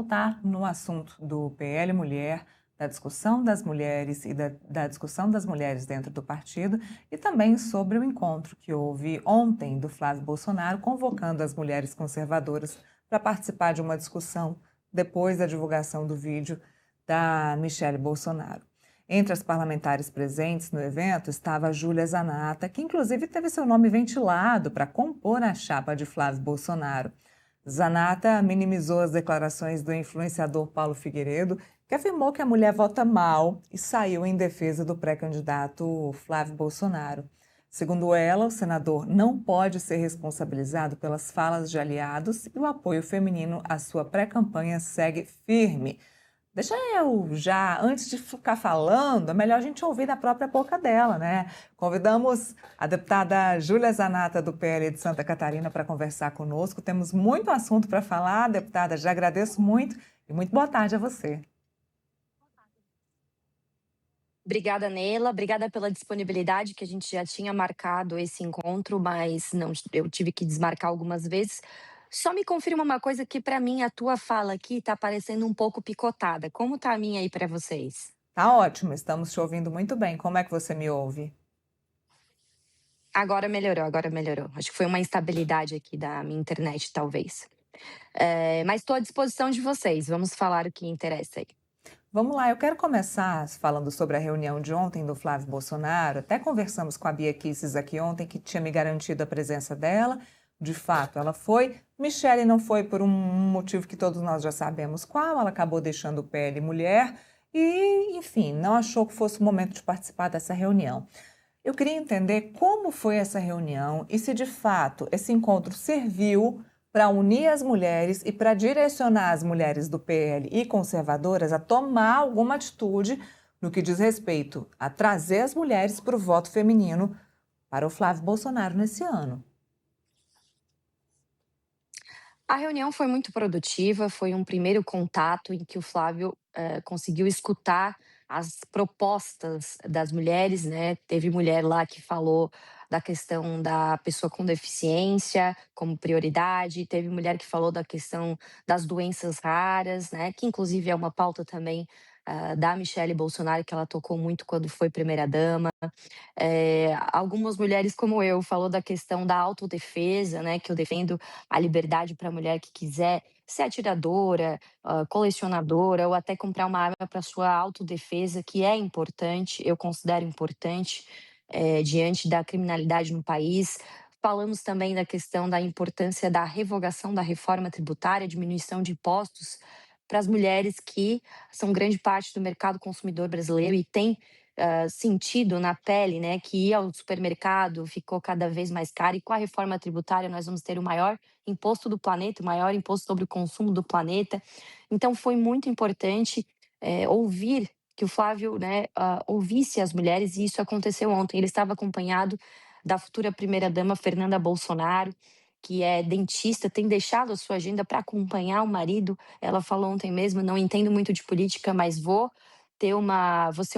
voltar no assunto do PL Mulher, da discussão das mulheres e da discussão das mulheres dentro do partido e também sobre o encontro que houve ontem do Flávio Bolsonaro convocando as mulheres conservadoras para participar de uma discussão depois da divulgação do vídeo da Michele Bolsonaro. Entre as parlamentares presentes no evento estava a Júlia Zanata, que inclusive teve seu nome ventilado para compor a chapa de Flávio Bolsonaro. Zanata minimizou as declarações do influenciador Paulo Figueiredo, que afirmou que a mulher vota mal e saiu em defesa do pré-candidato Flávio Bolsonaro. Segundo ela, o senador não pode ser responsabilizado pelas falas de aliados e o apoio feminino à sua pré-campanha segue firme. Deixa eu já, antes de ficar falando, é melhor a gente ouvir da própria boca dela, né? Convidamos a deputada Júlia Zanata, do PL de Santa Catarina, para conversar conosco. Temos muito assunto para falar, deputada, já agradeço muito e muito boa tarde a você. Obrigada, Neila. Obrigada pela disponibilidade, que a gente já tinha marcado esse encontro, mas não, eu tive que desmarcar algumas vezes. Só me confirma uma coisa que para mim a tua fala aqui tá parecendo um pouco picotada. Como tá a minha aí para vocês? Tá ótimo, estamos te ouvindo muito bem. Como é que você me ouve? Agora melhorou, agora melhorou. Acho que foi uma instabilidade aqui da minha internet, talvez. Mas estou à disposição de vocês. Vamos falar o que interessa aí. Vamos lá, eu quero começar falando sobre a reunião de ontem do Flávio Bolsonaro. Até conversamos com a Bia Kicis aqui ontem, que tinha me garantido a presença dela. De fato, ela foi. Michele não foi por um motivo que todos nós já sabemos qual. Ela acabou deixando o PL Mulher e, enfim, não achou que fosse o momento de participar dessa reunião. Eu queria entender como foi essa reunião e se de fato esse encontro serviu para unir as mulheres e para direcionar as mulheres do PL e conservadoras a tomar alguma atitude no que diz respeito a trazer as mulheres para o voto feminino para o Flávio Bolsonaro nesse ano. A reunião foi muito produtiva, foi um primeiro contato em que o Flávio, conseguiu escutar as propostas das mulheres, né. Teve mulher lá que falou da questão da pessoa com deficiência como prioridade, teve mulher que falou da questão das doenças raras, né, que inclusive é uma pauta também, da Michele Bolsonaro, que ela tocou muito quando foi primeira-dama. Algumas mulheres como eu falou da questão da autodefesa, né, que eu defendo a liberdade para a mulher que quiser ser atiradora, colecionadora ou até comprar uma arma para sua autodefesa, que é importante, eu considero importante, diante da criminalidade no país. Falamos também da questão da importância da revogação da reforma tributária, diminuição de impostos para as mulheres que são grande parte do mercado consumidor brasileiro e têm sentido na pele, né, que ir ao supermercado ficou cada vez mais caro e com a reforma tributária nós vamos ter o maior imposto do planeta, o maior imposto sobre o consumo do planeta. Então foi muito importante, ouvir que o Flávio, né, ouvisse as mulheres e isso aconteceu ontem. Ele estava acompanhado da futura primeira-dama Fernanda Bolsonaro, que é dentista, tem deixado a sua agenda para acompanhar o marido. Ela falou ontem mesmo: "Não entendo muito de política, mas vou ser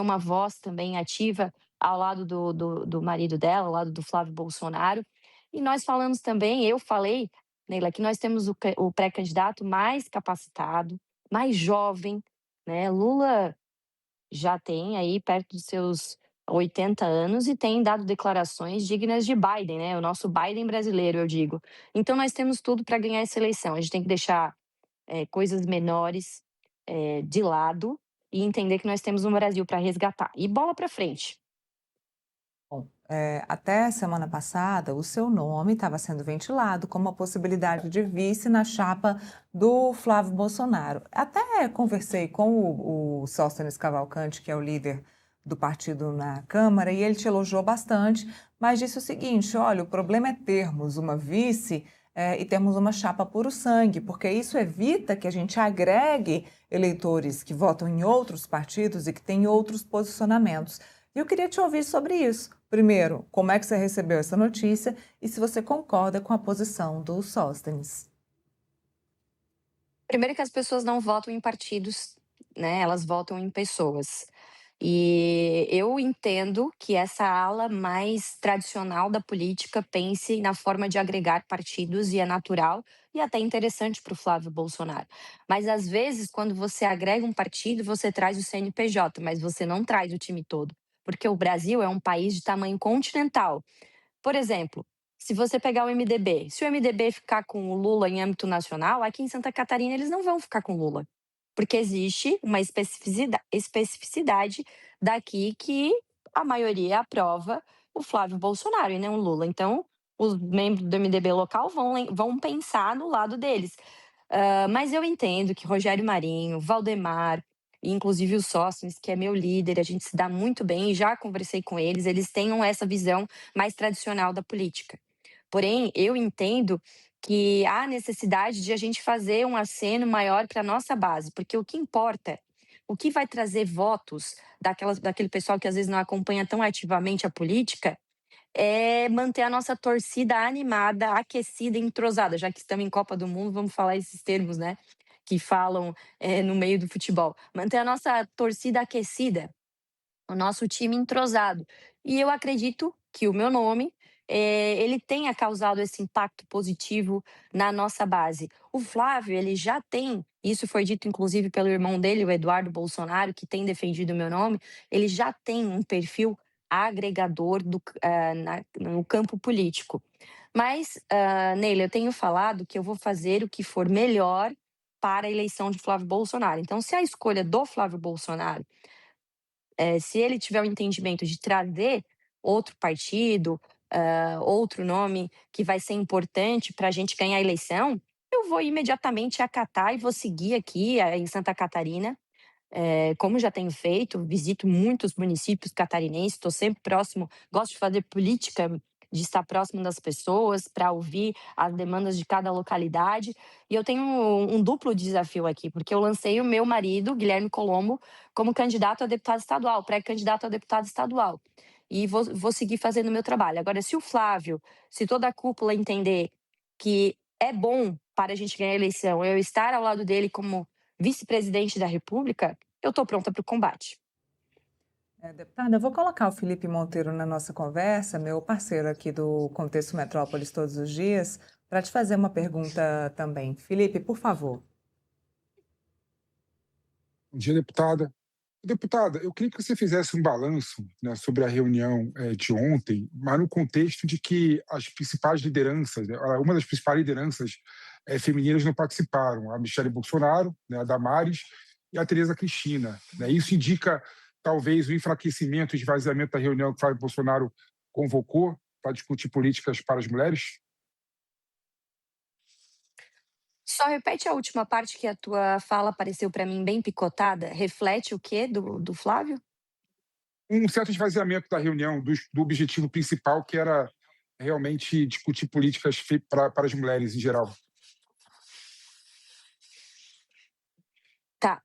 uma voz também ativa ao lado do marido dela, ao lado do Flávio Bolsonaro". E nós falamos também, eu falei, Neila, que nós temos o pré-candidato mais capacitado, mais jovem, né. Lula já tem aí perto dos seus 80 anos e tem dado declarações dignas de Biden, né, o nosso Biden brasileiro, eu digo. Então nós temos tudo para ganhar essa eleição, a gente tem que deixar coisas menores, de lado e entender que nós temos um Brasil para resgatar. E bola para frente. Bom, até semana passada, o seu nome estava sendo ventilado como a possibilidade de vice na chapa do Flávio Bolsonaro. Até conversei com o Sóstenes Cavalcante, que é o líder do partido na Câmara, e ele te elogiou bastante, mas disse o seguinte: olha, o problema é termos uma vice e termos uma chapa puro sangue, porque isso evita que a gente agregue eleitores que votam em outros partidos e que têm outros posicionamentos. E eu queria te ouvir sobre isso. Primeiro, como é que você recebeu essa notícia e se você concorda com a posição do Sóstenes? Primeiro que as pessoas não votam em partidos, né, elas votam em pessoas. E eu entendo que essa ala mais tradicional da política pense na forma de agregar partidos e é natural e até interessante para o Flávio Bolsonaro. Mas às vezes, quando você agrega um partido, você traz o CNPJ, mas você não traz o time todo, porque o Brasil é um país de tamanho continental. Por exemplo, se você pegar o MDB, se o MDB ficar com o Lula em âmbito nacional, aqui em Santa Catarina eles não vão ficar com o Lula, porque existe uma especificidade daqui que a maioria aprova o Flávio Bolsonaro e não o Lula. Então, os membros do MDB local vão pensar no lado deles. Mas eu entendo que Rogério Marinho, Valdemar, e inclusive o Sócrates, que é meu líder, a gente se dá muito bem e já conversei com eles, eles tenham essa visão mais tradicional da política. Porém, eu entendo que há necessidade de a gente fazer um aceno maior para a nossa base, porque o que importa, o que vai trazer votos daquele pessoal que às vezes não acompanha tão ativamente a política, é manter a nossa torcida animada, aquecida, entrosada. Já que estamos em Copa do Mundo, vamos falar esses termos, né? Que falam no meio do futebol. Manter a nossa torcida aquecida, o nosso time entrosado. E eu acredito que o meu nome, ele tenha causado esse impacto positivo na nossa base. O Flávio, ele já tem, isso foi dito inclusive pelo irmão dele, o Eduardo Bolsonaro, que tem defendido o meu nome, ele já tem um perfil agregador no campo político. Mas, Neila, eu tenho falado que eu vou fazer o que for melhor para a eleição de Flávio Bolsonaro. Então, se a escolha do Flávio Bolsonaro se ele tiver o entendimento de trazer outro partido, outro nome que vai ser importante para a gente ganhar a eleição, eu vou imediatamente acatar e vou seguir aqui em Santa Catarina, como já tenho feito, visito muitos municípios catarinenses, estou sempre próximo, gosto de fazer política, de estar próximo das pessoas, para ouvir as demandas de cada localidade. E eu tenho um duplo desafio aqui, porque eu lancei o meu marido, Guilherme Colombo, como candidato a deputado estadual, pré-candidato a deputado estadual. E vou seguir fazendo o meu trabalho. Agora, se o Flávio, se toda a cúpula entender que é bom para a gente ganhar a eleição, eu estar ao lado dele como vice-presidente da República, eu estou pronta para o combate. Deputada, eu vou colocar o Felipe Monteiro na nossa conversa, meu parceiro aqui do Contexto Metrópolis todos os dias, para te fazer uma pergunta também. Felipe, por favor. Bom dia, deputada. Deputada, eu queria que você fizesse um balanço, né, sobre a reunião de ontem, mas no contexto de que as principais lideranças, né, uma das principais lideranças femininas não participaram, a Michele Bolsonaro, né, a Damares e a Tereza Cristina. Né. Isso indica talvez o enfraquecimento e esvaziamento da reunião que o Flávio Bolsonaro convocou para discutir políticas para as mulheres? Só repete a última parte que a tua fala pareceu para mim bem picotada. Reflete o quê do Flávio? Um certo esvaziamento da reunião, do objetivo principal, que era realmente discutir políticas para as mulheres em geral. Tá.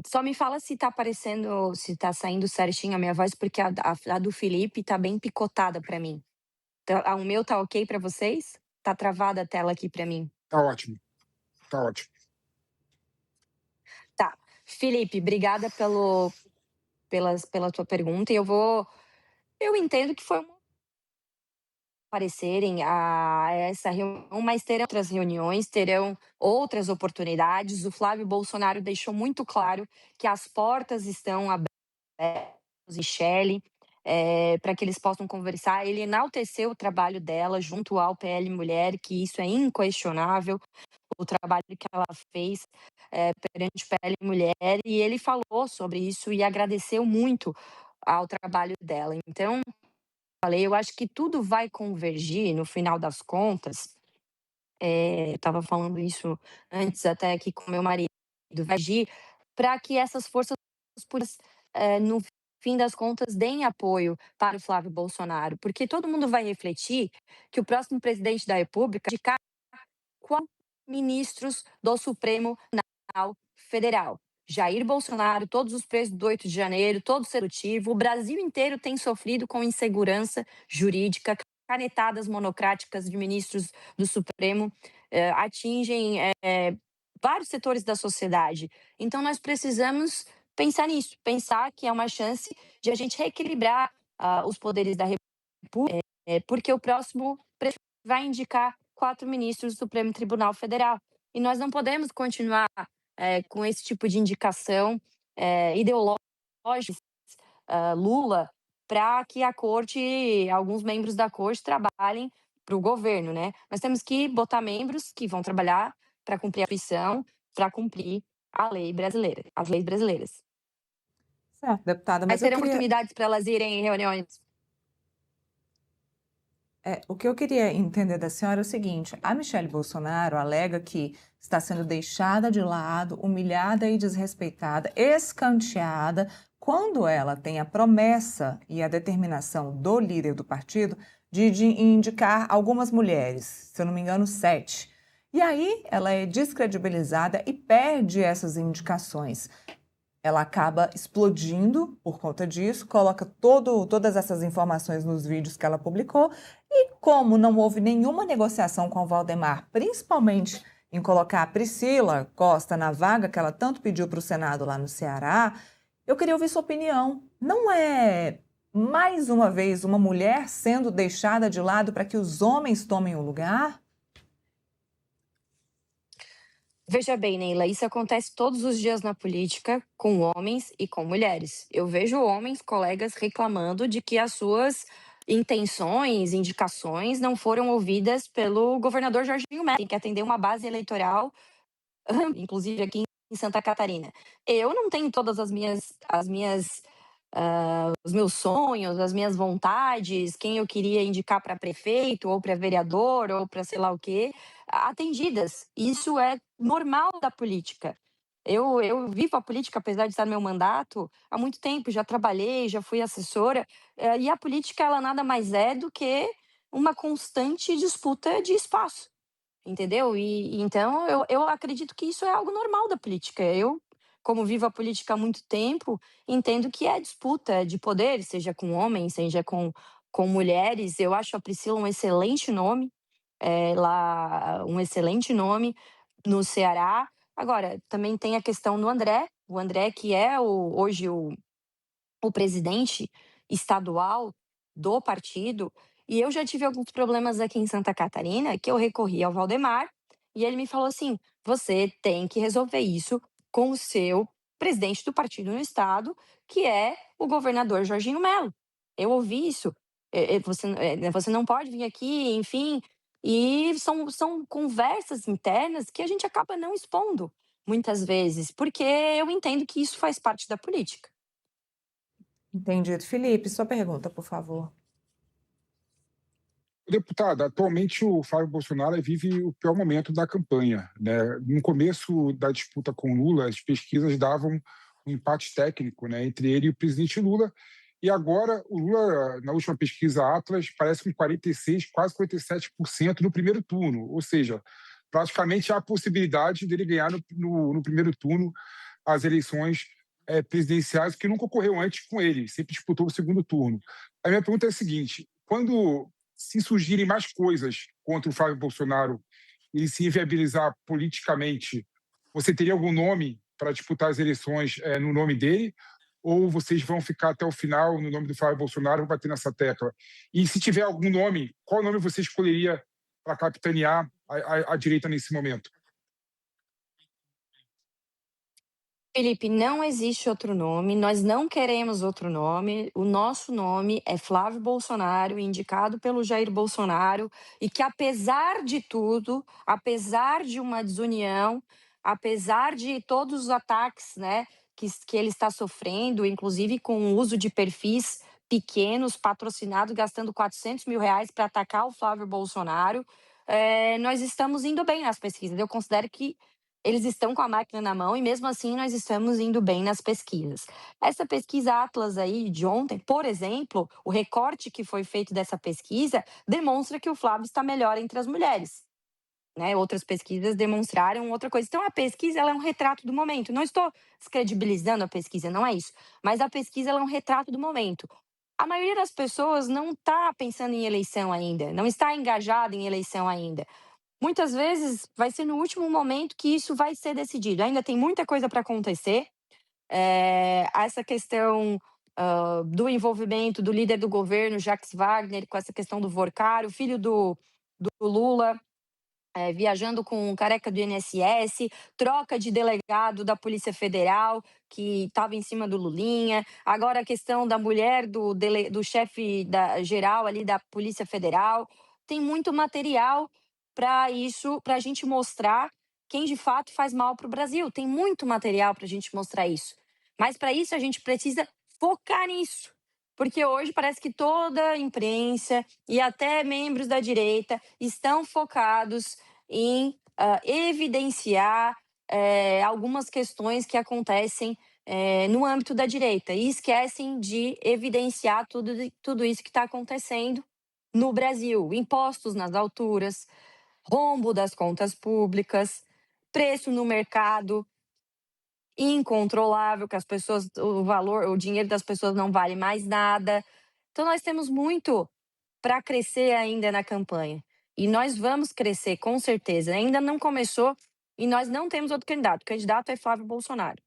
Só me fala se tá aparecendo, se tá saindo certinho a minha voz, porque a do Felipe tá bem picotada para mim. O meu tá ok para vocês? Tá travada a tela aqui para mim. Tá ótimo, tá ótimo. Tá. Felipe, obrigada pela tua pergunta. Eu entendo que foi aparecerem a essa reunião, mas terão outras reuniões, terão outras oportunidades. O Flávio Bolsonaro deixou muito claro que as portas estão abertas, Michele, para que eles possam conversar. Ele enalteceu o trabalho dela junto ao PL Mulher, que isso é inquestionável, o trabalho que ela fez perante o PL Mulher, e ele falou sobre isso e agradeceu muito ao trabalho dela. Então, eu acho que tudo vai convergir no final das contas, eu estava falando isso antes até aqui com meu marido, vai agir para que essas forças políticas, no fim das contas, deem apoio para o Flávio Bolsonaro, porque todo mundo vai refletir que o próximo presidente da República indicar quatro ministros do Supremo Tribunal Federal. Jair Bolsonaro, todos os presos do 8 de janeiro, todo o executivo, o Brasil inteiro tem sofrido com insegurança jurídica, canetadas monocráticas de ministros do Supremo atingem vários setores da sociedade. Então, nós precisamos pensar nisso, pensar que é uma chance de a gente reequilibrar os poderes da República, porque o próximo prefeito vai indicar 4 ministros do Supremo Tribunal Federal. E nós não podemos continuar com esse tipo de indicação ideológica, Lula, para que a corte, alguns membros da corte trabalhem para o governo, né? Nós temos que botar membros que vão trabalhar para cumprir a Constituição, para cumprir a lei brasileira, as leis brasileiras. Certo, deputada, Mas mas eu terão queria. oportunidades para elas irem em reuniões. O que eu queria entender da senhora é o seguinte: a Michele Bolsonaro alega que está sendo deixada de lado, humilhada e desrespeitada, escanteada, quando ela tem a promessa e a determinação do líder do partido de indicar algumas mulheres, se eu não me engano, 7. E aí ela é descredibilizada e perde essas indicações. Ela acaba explodindo por conta disso, coloca todas essas informações nos vídeos que ela publicou, e como não houve nenhuma negociação com o Valdemar, principalmente em colocar a Priscila Costa na vaga que ela tanto pediu para o Senado lá no Ceará, eu queria ouvir sua opinião. Não é, mais uma vez, uma mulher sendo deixada de lado para que os homens tomem o lugar? Veja bem, Neila, isso acontece todos os dias na política, com homens e com mulheres. Eu vejo homens, colegas, reclamando de que as suas intenções, indicações não foram ouvidas pelo governador Jorginho Melo, que atendeu uma base eleitoral, inclusive aqui em Santa Catarina. Eu não tenho todas os meus sonhos, as minhas vontades, quem eu queria indicar para prefeito, ou para vereador, ou para sei lá o quê, atendidas. Isso é normal da política. Eu vivo a política, apesar de estar no meu mandato, há muito tempo, já trabalhei, já fui assessora, e a política ela nada mais é do que uma constante disputa de espaço. Entendeu? E então eu acredito que isso é algo normal da política. Eu, como vivo a política há muito tempo, entendo que é disputa de poder, seja com homens, seja com mulheres. Eu acho a Priscila um excelente nome, lá um excelente nome no Ceará. Agora, também tem a questão do André, o André que é hoje o presidente estadual do partido, e eu já tive alguns problemas aqui em Santa Catarina que eu recorri ao Valdemar e ele me falou assim: você tem que resolver isso com o seu presidente do partido no estado, que é o governador Jorginho Melo. Eu ouvi isso. Você não pode vir aqui, enfim. E são conversas internas que a gente acaba não expondo muitas vezes, porque eu entendo que isso faz parte da política. Entendido. Felipe, sua pergunta, por favor. Deputada, atualmente o Flávio Bolsonaro vive o pior momento da campanha, né? No começo da disputa com Lula, as pesquisas davam um empate técnico, né, entre ele e o presidente Lula, e agora o Lula, na última pesquisa Atlas, parece com 46, quase 47% no primeiro turno, ou seja, praticamente há a possibilidade dele ganhar no primeiro turno as eleições presidenciais, que nunca ocorreu antes com ele, sempre disputou o segundo turno. A minha pergunta é a seguinte: quando se surgirem mais coisas contra o Flávio Bolsonaro e se inviabilizar politicamente, você teria algum nome para disputar as eleições no nome dele? Ou vocês vão ficar até o final no nome do Flávio Bolsonaro, bater nessa tecla? E se tiver algum nome, qual nome você escolheria para capitanear a direita nesse momento? Felipe, não existe outro nome, nós não queremos outro nome. O nosso nome é Flávio Bolsonaro, indicado pelo Jair Bolsonaro, e que apesar de tudo, apesar de uma desunião, apesar de todos os ataques, né, que ele está sofrendo, inclusive com o uso de perfis pequenos, patrocinados, gastando R$ 400 mil para atacar o Flávio Bolsonaro, nós estamos indo bem nas pesquisas. Eu considero que eles estão com a máquina na mão e mesmo assim nós estamos indo bem nas pesquisas. Essa pesquisa Atlas aí de ontem, por exemplo, o recorte que foi feito dessa pesquisa demonstra que o Flávio está melhor entre as mulheres. Né? Outras pesquisas demonstraram outra coisa. Então a pesquisa ela é um retrato do momento. Não estou descredibilizando a pesquisa, não é isso. Mas a pesquisa ela é um retrato do momento. A maioria das pessoas não está pensando em eleição ainda, não está engajada em eleição ainda. Muitas vezes vai ser no último momento que isso vai ser decidido. Ainda tem muita coisa para acontecer. essa questão do envolvimento do líder do governo, Jacques Wagner, com essa questão do Vorcar, o filho do Lula, viajando com um careca do INSS, troca de delegado da Polícia Federal, que estava em cima do Lulinha. Agora a questão da mulher do chefe geral ali da Polícia Federal. Tem muito material para isso, para a gente mostrar quem de fato faz mal para o Brasil. Tem muito material para a gente mostrar isso. Mas para isso a gente precisa focar nisso. Porque hoje parece que toda a imprensa e até membros da direita estão focados em evidenciar algumas questões que acontecem no âmbito da direita e esquecem de evidenciar tudo isso que está acontecendo no Brasil. Impostos nas alturas, rombo das contas públicas, preço no mercado incontrolável, que as pessoas, o dinheiro das pessoas não vale mais nada. Então nós temos muito para crescer ainda na campanha. E nós vamos crescer, com certeza. Ainda não começou e nós não temos outro candidato. O candidato é Flávio Bolsonaro.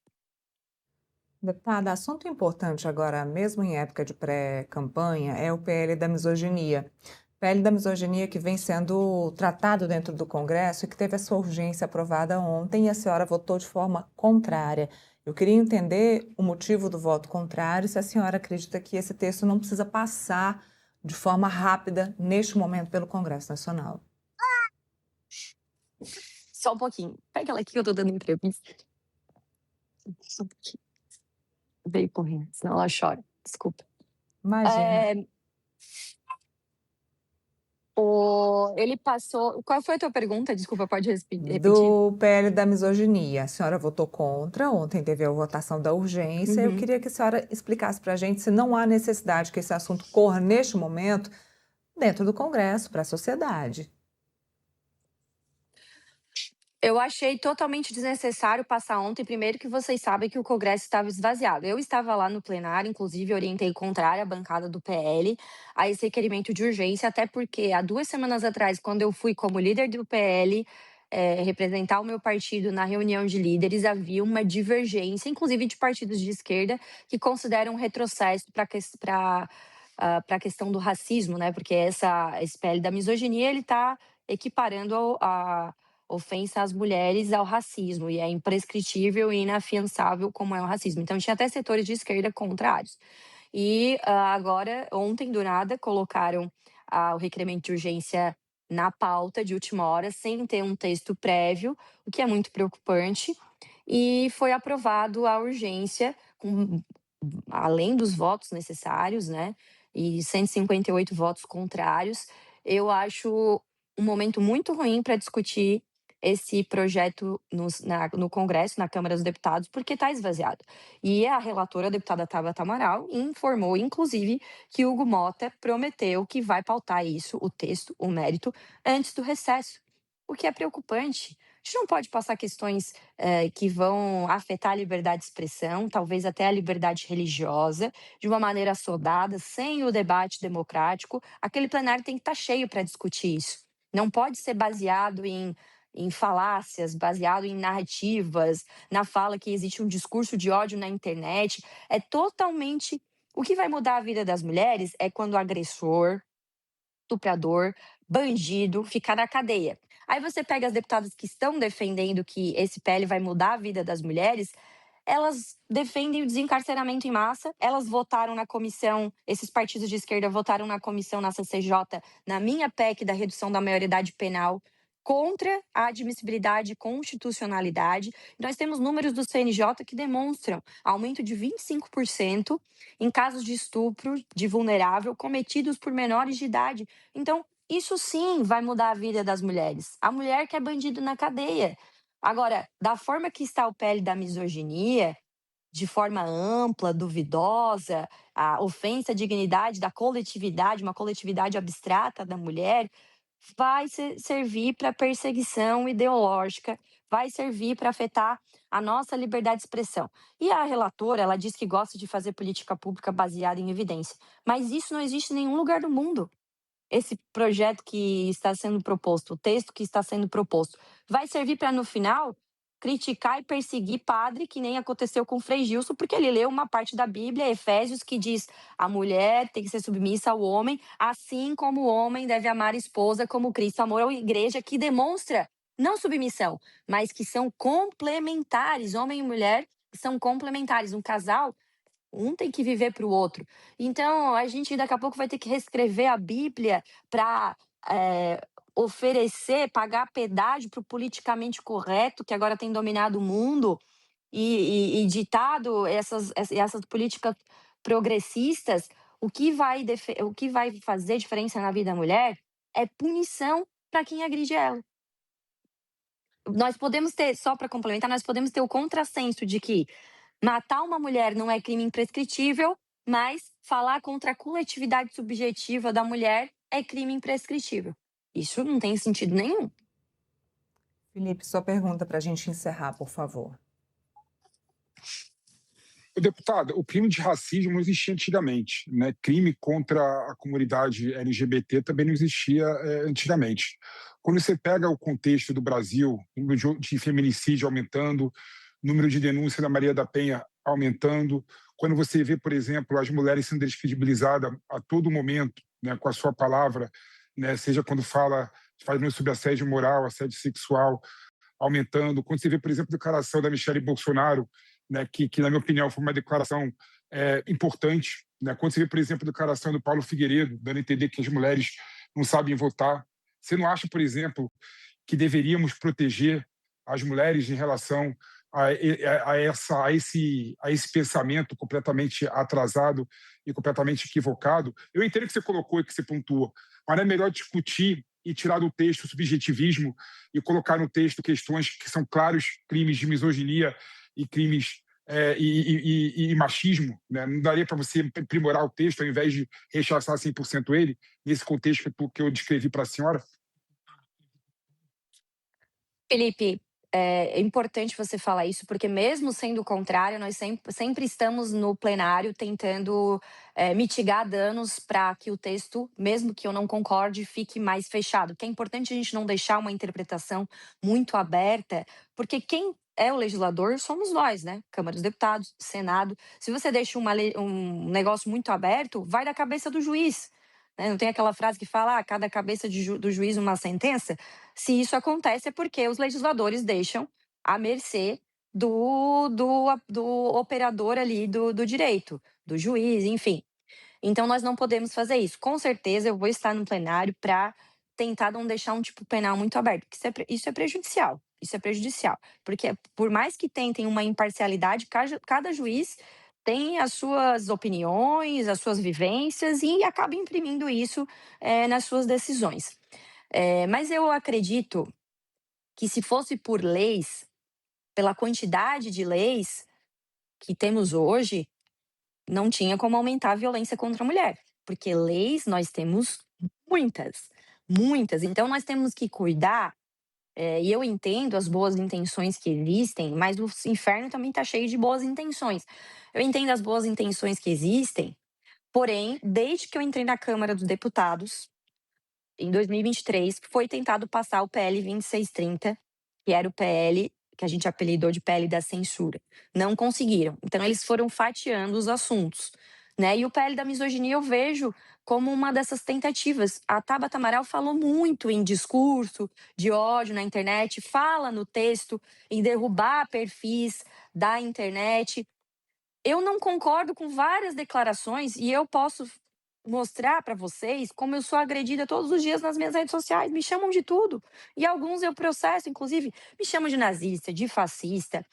Deputada, assunto importante agora, mesmo em época de pré-campanha, é o PL da misoginia. PL da misoginia que vem sendo tratado dentro do Congresso e que teve a sua urgência aprovada ontem e a senhora votou de forma contrária. Eu queria entender o motivo do voto contrário, se a senhora acredita que esse texto não precisa passar de forma rápida neste momento pelo Congresso Nacional. Só um pouquinho. Pega ela aqui que eu tô dando entrevista. Só um pouquinho. Veio correndo, senão ela chora. Desculpa. Imagina. Ele passou. Qual foi a tua pergunta? Desculpa, pode repetir? Do PL da misoginia. A senhora votou contra, ontem teve a votação da urgência. Eu queria que a senhora explicasse para a gente se não há necessidade que esse assunto corra neste momento dentro do Congresso, para a sociedade. Eu achei totalmente desnecessário passar ontem, primeiro que vocês sabem que o Congresso estava esvaziado. Eu estava lá no plenário, inclusive orientei contrária à bancada do PL a esse requerimento de urgência, até porque há 2 semanas atrás, quando eu fui como líder do PL representar o meu partido na reunião de líderes, havia uma divergência, inclusive de partidos de esquerda, que consideram um retrocesso para a questão do racismo, né? Porque esse PL da misoginia, ele está equiparando a ofensa às mulheres ao racismo, e é imprescritível e inafiançável como é o racismo. Então tinha até setores de esquerda contrários. E agora, ontem, do nada, colocaram o requerimento de urgência na pauta de última hora, sem ter um texto prévio, o que é muito preocupante. E foi aprovado a urgência, além dos votos necessários, né? E 158 votos contrários. Eu acho um momento muito ruim para discutir esse projeto no Congresso, na Câmara dos Deputados, porque está esvaziado. E a relatora, a deputada Tabata Amaral, informou, inclusive, que Hugo Mota prometeu que vai pautar isso, o texto, o mérito, antes do recesso, o que é preocupante. A gente não pode passar questões que vão afetar a liberdade de expressão, talvez até a liberdade religiosa, de uma maneira assodada, sem o debate democrático. Aquele plenário tem que estar cheio para discutir isso. Não pode ser baseado em falácias, baseado em narrativas, na fala que existe um discurso de ódio na internet. É totalmente. O que vai mudar a vida das mulheres é quando o agressor, estuprador, bandido ficar na cadeia. Aí você pega as deputadas que estão defendendo que esse PL vai mudar a vida das mulheres, elas defendem o desencarceramento em massa, elas votaram na comissão, esses partidos de esquerda votaram na comissão, na CCJ, na minha PEC da redução da maioridade penal, contra a admissibilidade e constitucionalidade. Nós temos números do CNJ que demonstram aumento de 25% em casos de estupro de vulnerável cometidos por menores de idade. Então, isso sim vai mudar a vida das mulheres. A mulher que é bandido na cadeia. Agora, da forma que está o PL da misoginia, de forma ampla, duvidosa, a ofensa à dignidade da coletividade, uma coletividade abstrata da mulher, vai servir para perseguição ideológica, vai servir para afetar a nossa liberdade de expressão. E a relatora, ela diz que gosta de fazer política pública baseada em evidência, mas isso não existe em nenhum lugar do mundo. Esse projeto que está sendo proposto, o texto que está sendo proposto, vai servir para, no final, criticar e perseguir padre, que nem aconteceu com o Frei Gilson, porque ele leu uma parte da Bíblia, Efésios, que diz: a mulher tem que ser submissa ao homem, assim como o homem deve amar a esposa, como Cristo amou a igreja, que demonstra não submissão, mas que são complementares. Homem e mulher são complementares. Um casal, um tem que viver para o outro. Então, a gente daqui a pouco vai ter que reescrever a Bíblia para oferecer, pagar pedágio para o politicamente correto, que agora tem dominado o mundo e ditado essas políticas progressistas. O que vai fazer diferença na vida da mulher é punição para quem agride ela. Nós podemos ter, só para complementar, nós podemos ter o contrassenso de que matar uma mulher não é crime imprescritível, mas falar contra a coletividade subjetiva da mulher é crime imprescritível. Isso não tem sentido nenhum. Felipe, sua pergunta para a gente encerrar, por favor. Deputada, o crime de racismo não existia antigamente, né? Crime contra a comunidade LGBT também não existia antigamente. Quando você pega o contexto do Brasil, o número de feminicídio aumentando, o número de denúncia da Maria da Penha aumentando, quando você vê, por exemplo, as mulheres sendo descredibilizadas a todo momento, né, com a sua palavra, né, seja quando fala sobre assédio moral, assédio sexual, aumentando, quando você vê, por exemplo, a declaração da Michelle Bolsonaro, né, que na minha opinião foi uma declaração importante, né? Quando você vê, por exemplo, a declaração do Paulo Figueiredo, dando a entender que as mulheres não sabem votar, você não acha, por exemplo, que deveríamos proteger as mulheres em relação a esse pensamento completamente atrasado e completamente equivocado? Eu entendo que você colocou e que você pontuou, mas não é melhor discutir e tirar do texto o subjetivismo e colocar no texto questões que são claros crimes de misoginia e crimes e machismo, né? Não daria para você aprimorar o texto ao invés de rechaçar 100% ele, nesse contexto que eu descrevi para a senhora? Felipe, é importante você falar isso, porque mesmo sendo o contrário, nós sempre estamos no plenário tentando mitigar danos para que o texto, mesmo que eu não concorde, fique mais fechado. Porque é importante a gente não deixar uma interpretação muito aberta, porque quem é o legislador somos nós, né? Câmara dos Deputados, Senado. Se você deixa um negócio muito aberto, vai da cabeça do juiz. Né? Não tem aquela frase que fala, cada cabeça do juiz uma sentença? Se isso acontece é porque os legisladores deixam à mercê do operador ali do direito, do juiz, enfim. Então nós não podemos fazer isso. Com certeza eu vou estar no plenário para tentar não deixar um tipo penal muito aberto, porque isso é prejudicial. Isso é prejudicial, porque por mais que tentem uma imparcialidade, cada juiz tem as suas opiniões, as suas vivências e acaba imprimindo isso nas suas decisões. Mas eu acredito que se fosse por leis, pela quantidade de leis que temos hoje, não tinha como aumentar a violência contra a mulher, porque leis nós temos muitas, muitas. Então nós temos que cuidar, e eu entendo as boas intenções que existem, mas o inferno também está cheio de boas intenções. Eu entendo as boas intenções que existem, porém, desde que eu entrei na Câmara dos Deputados, em 2023, foi tentado passar o PL 2630, que era o PL que a gente apelidou de PL da censura. Não conseguiram. Então, eles foram fatiando os assuntos. Né? E o PL da misoginia eu vejo como uma dessas tentativas. A Tabata Amaral falou muito em discurso de ódio na internet, fala no texto em derrubar perfis da internet. Eu não concordo com várias declarações e eu posso mostrar para vocês como eu sou agredida todos os dias nas minhas redes sociais. Me chamam de tudo. E alguns eu processo, inclusive, me chamam de nazista, de fascista,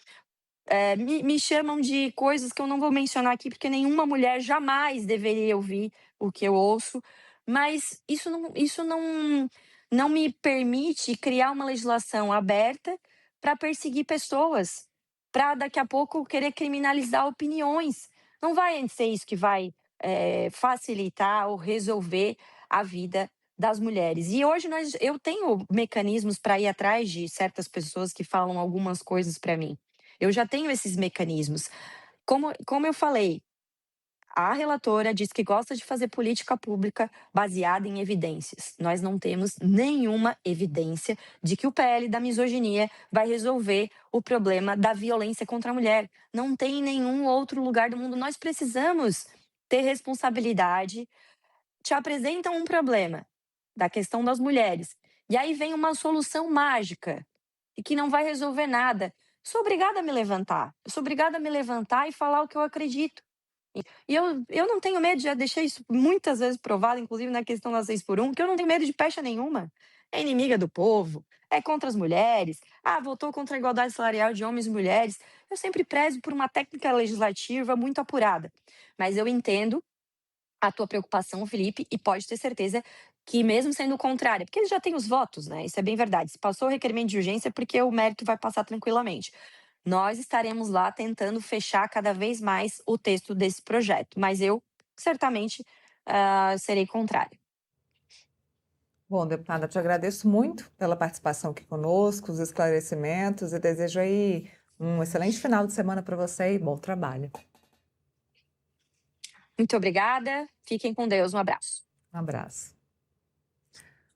me chamam de coisas que eu não vou mencionar aqui, porque nenhuma mulher jamais deveria ouvir o que eu ouço. Mas isso não me permite criar uma legislação aberta para perseguir pessoas, para daqui a pouco querer criminalizar opiniões. Não vai ser isso que vai facilitar ou resolver a vida das mulheres. E hoje eu tenho mecanismos para ir atrás de certas pessoas que falam algumas coisas para mim. Eu já tenho esses mecanismos. Como eu falei, A relatora diz que gosta de fazer política pública baseada em evidências. Nós não temos nenhuma evidência de que o PL da misoginia vai resolver o problema da violência contra a mulher. Não tem em nenhum outro lugar do mundo. Nós precisamos ter responsabilidade. Te apresentam um problema da questão das mulheres, e aí vem uma solução mágica e que não vai resolver nada. Sou obrigada a me levantar. Eu sou obrigada a me levantar e falar o que eu acredito. E eu não tenho medo, já deixei isso muitas vezes provado, inclusive na questão da 6 por 1, que eu não tenho medo de pecha nenhuma. É inimiga do povo, é contra as mulheres, votou contra a igualdade salarial de homens e mulheres. Eu sempre prezo por uma técnica legislativa muito apurada. Mas eu entendo a tua preocupação, Felipe, e pode ter certeza que mesmo sendo contrária, porque eles já têm os votos, né? Isso é bem verdade. Se passou o requerimento de urgência, é porque o mérito vai passar tranquilamente. Nós estaremos lá tentando fechar cada vez mais o texto desse projeto, mas eu certamente serei contrária. Bom, deputada, te agradeço muito pela participação aqui conosco, os esclarecimentos e desejo aí um excelente final de semana para você e bom trabalho. Muito obrigada, fiquem com Deus, um abraço. Um abraço.